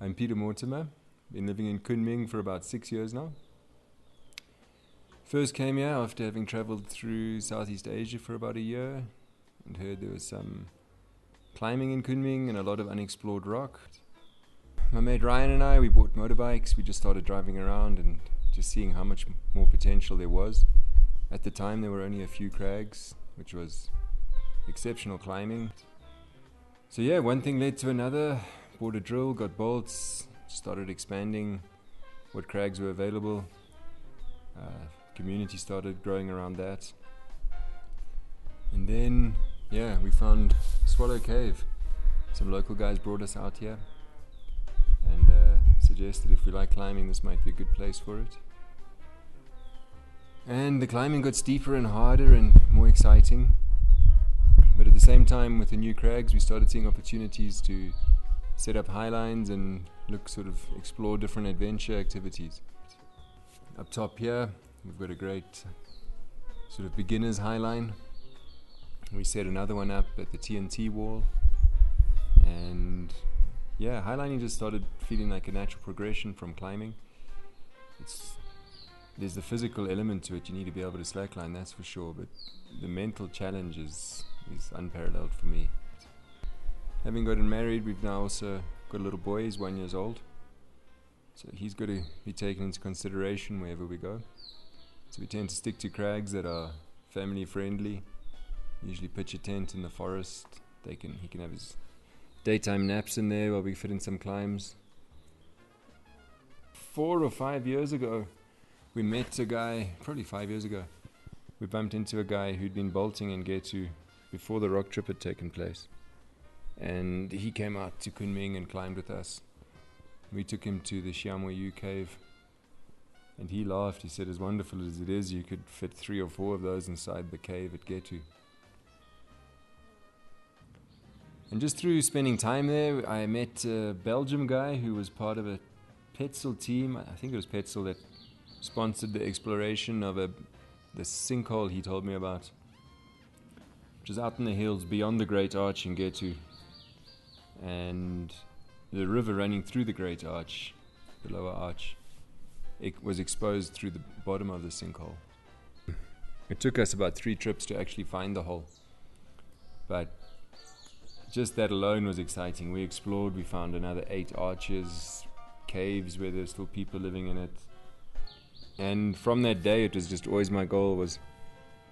I'm E Mortimer. Been living in Kunming for about 6 years now. First came here after having travelled through Southeast Asia for about a year and heard there was some climbing in Kunming and a lot of unexplored rock. My mate Ryan and I, we bought motorbikes. We just started driving around and just seeing how much more potential there was. At the time there were only a few crags, which was exceptional climbing. So yeah, one thing led to another. Bought a drill, got bolts, started expanding what crags were available. Community started growing around that. And then, yeah, we found Swallow Cave. Some local guys brought us out here and suggested if we like climbing, this might be a good place for it. And the climbing got steeper and harder and more exciting. But at the same time, with the new crags, we started seeing opportunities to set up highlines and explore different adventure activities. Up top here, we've got a great sort of beginner's highline. We set another one up at the TNT wall. And yeah, highlining just started feeling like a natural progression from climbing. There's the physical element to it. You need to be able to slackline, that's for sure, but the mental challenge is unparalleled for me. Having gotten married, we've now also got a little boy. He's 1 year old, so he's got to be taken into consideration wherever we go. So we tend to stick to crags that are family friendly. Usually pitch a tent in the forest. He can have his daytime naps in there while we fit in some climbs. 4 or 5 years ago, we met a guy, probably 5 years ago. We bumped into a guy who'd been bolting in Getu before the rock trip had taken place. And he came out to Kunming and climbed with us. We took him to the Xiaomoyu cave. And he laughed. He said, as wonderful as it is, you could fit 3 or 4 of those inside the cave at Getu. And just through spending time there, I met a Belgium guy who was part of a Petzl team. I think it was Petzl that sponsored the exploration of the sinkhole he told me about, which is out in the hills beyond the Great Arch in Getu. And the river running through the Great Arch, the lower arch, it was exposed through the bottom of the sinkhole. It took us about 3 trips to actually find the hole, but just that alone was exciting. We explored, we found another 8 arches, caves where there's still people living in it. And from that day, it was just always my goal was,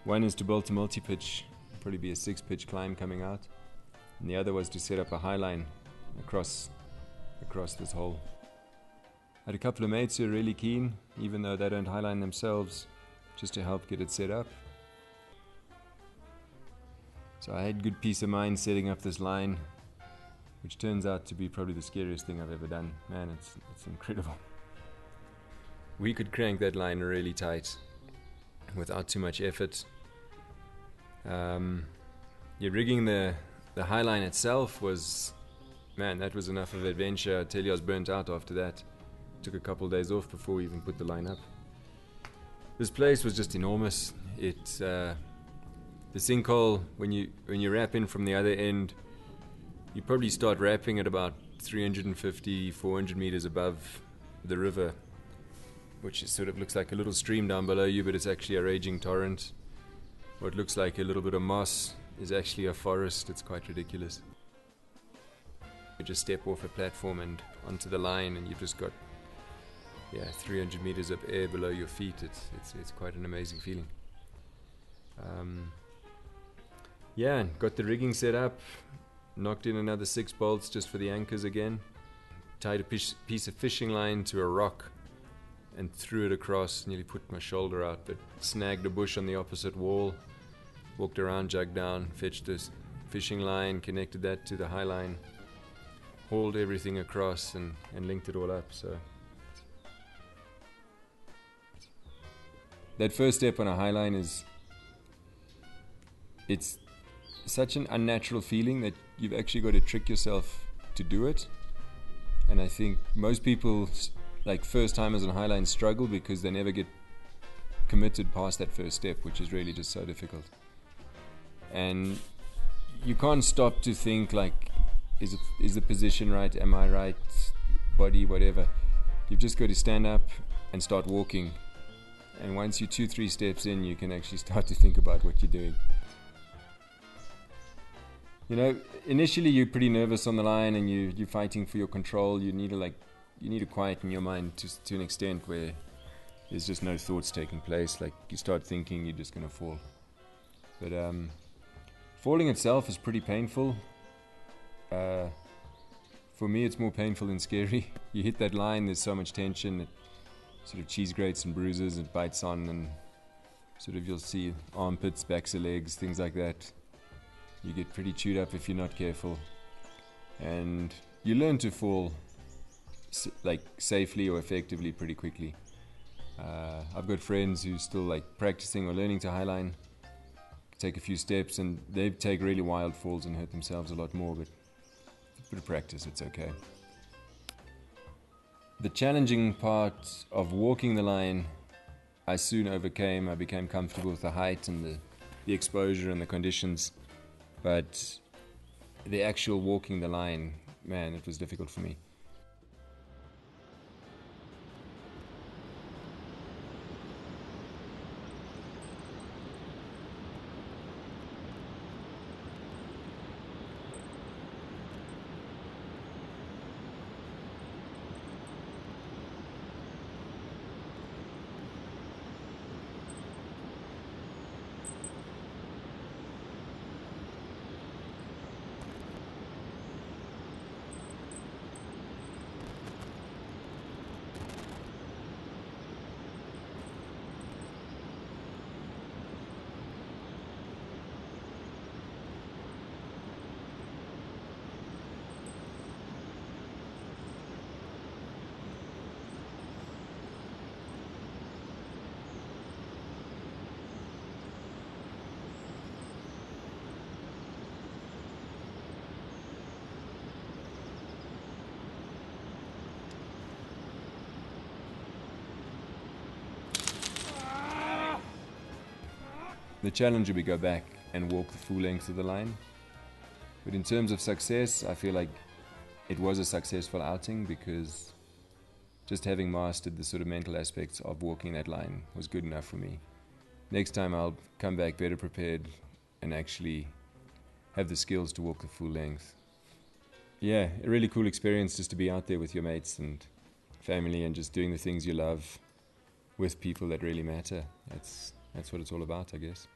one is to build a multi-pitch, probably be a 6-pitch climb coming out, and the other was to set up a highline across this hole. I had a couple of mates who were really keen, even though they don't highline themselves, just to help get it set up. So I had good peace of mind setting up this line, which turns out to be probably the scariest thing I've ever done. Man, it's incredible. We could crank that line really tight without too much effort. Rigging the highline itself was, man, that was enough of adventure. I tell you, I was burnt out after that. Took a couple of days off before we even put the line up. This place was just enormous. The sinkhole, when you wrap in from the other end, you probably start wrapping at about 350, 400 meters above the river, which sort of looks like a little stream down below you, but it's actually a raging torrent. What looks like a little bit of moss is actually a forest. It's quite ridiculous. You just step off a platform and onto the line, and you've just got 300 meters of air below your feet. It's quite an amazing feeling. Got the rigging set up, knocked in another 6 bolts just for the anchors again, tied a piece of fishing line to a rock and threw it across, nearly put my shoulder out, but snagged a bush on the opposite wall, walked around, jugged down, fetched this fishing line, connected that to the high line, hauled everything across and linked it all up. So that first step on a high line it's such an unnatural feeling that you've actually got to trick yourself to do it. And I think most people, like first timers on highline, struggle because they never get committed past that first step, which is really just so difficult. And you can't stop to think like, is the position right? Am I right? body, whatever. You've just got to stand up and start walking. And once you're 2-3 steps in, you can actually start to think about what you're doing. You know, initially you're pretty nervous on the line and you're fighting for your control. You need to quieten your mind to an extent where there's just no thoughts taking place. Like, you start thinking you're just going to fall. But falling itself is pretty painful. For me, it's more painful than scary. You hit that line, there's so much tension, it sort of cheese grates and bruises, it bites on, and sort of you'll see armpits, backs of legs, things like that. You get pretty chewed up if you're not careful. And you learn to fall safely or effectively pretty quickly. I've got friends who still practicing or learning to highline, take a few steps, and they take really wild falls and hurt themselves a lot more, but with a bit of practice, it's okay. The challenging part of walking the line, I soon overcame. I became comfortable with the height and the exposure and the conditions, but the actual walking the line, man, it was difficult for me. The challenge will be go back and walk the full length of the line. But in terms of success, I feel like it was a successful outing because just having mastered the sort of mental aspects of walking that line was good enough for me. Next time I'll come back better prepared and actually have the skills to walk the full length. Yeah, a really cool experience just to be out there with your mates and family and just doing the things you love with people that really matter. That's what it's all about, I guess.